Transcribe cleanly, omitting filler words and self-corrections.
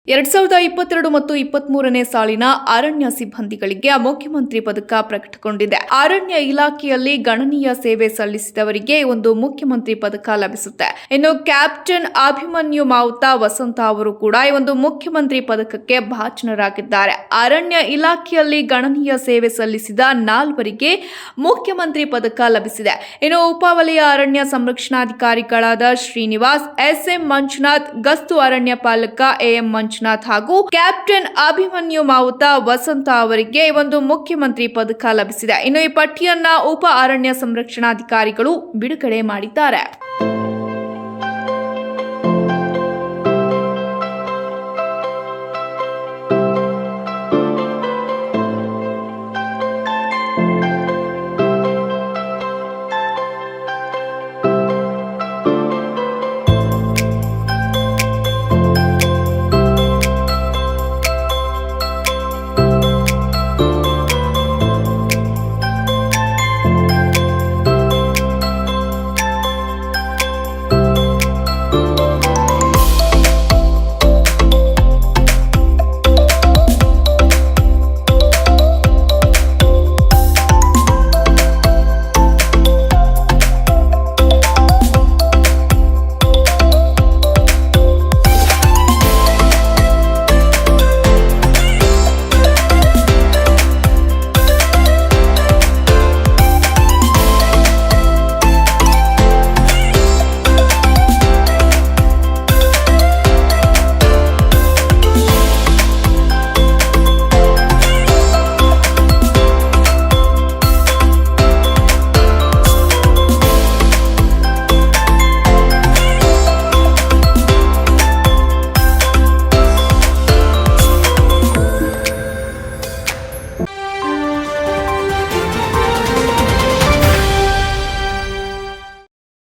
2022 ಮತ್ತು 23ನೇ ಸಾಲಿನ ಅರಣ್ಯ ಸಿಬ್ಬಂದಿಗಳಿಗೆ ಮುಖ್ಯಮಂತ್ರಿ ಪದಕ ಪ್ರಕಟಗೊಂಡಿದೆ. ಅರಣ್ಯ ಇಲಾಖೆಯಲ್ಲಿ ಗಣನೀಯ ಸೇವೆ ಸಲ್ಲಿಸಿದವರಿಗೆ ಒಂದು ಮುಖ್ಯಮಂತ್ರಿ ಪದಕ ಲಭಿಸುತ್ತೆ. ಇನ್ನು ಕ್ಯಾಪ್ಟನ್ ಅಭಿಮನ್ಯು ಮಾವುತ ವಸಂತ ಅವರು ಕೂಡ ಈ ಒಂದು ಮುಖ್ಯಮಂತ್ರಿ ಪದಕಕ್ಕೆ ಭಾಜನರಾಗಿದ್ದಾರೆ. ಅರಣ್ಯ ಇಲಾಖೆಯಲ್ಲಿ ಗಣನೀಯ ಸೇವೆ ಸಲ್ಲಿಸಿದ 4ವರಿಗೆ ಮುಖ್ಯಮಂತ್ರಿ ಪದಕ ಲಭಿಸಿದೆ. ಇನ್ನು ಉಪವಲಯ ಅರಣ್ಯ ಸಂರಕ್ಷಣಾಧಿಕಾರಿಗಳಾದ ಶ್ರೀನಿವಾಸ್, ಎಸ್ಎಂ ಮಂಜುನಾಥ್, ಗಸ್ತು ಅರಣ್ಯ ಪಾಲಕ ಎಎಂ ಮಂಜುನಾಥ್ ಹಾಗೂ ಕ್ಯಾಪ್ಟನ್ ಅಭಿಮನ್ಯು ಮಾವುತ ವಸಂತ ಅವರಿಗೆ ಒಂದು ಮುಖ್ಯಮಂತ್ರಿ ಪದಕ ಲಭಿಸಿದೆ. ಇನ್ನು ಈ ಪಟ್ಟಿಯನ್ನ ಉಪ ಅರಣ್ಯ ಸಂರಕ್ಷಣಾಧಿಕಾರಿಗಳು ಬಿಡುಗಡೆ ಮಾಡಿದ್ದಾರೆ.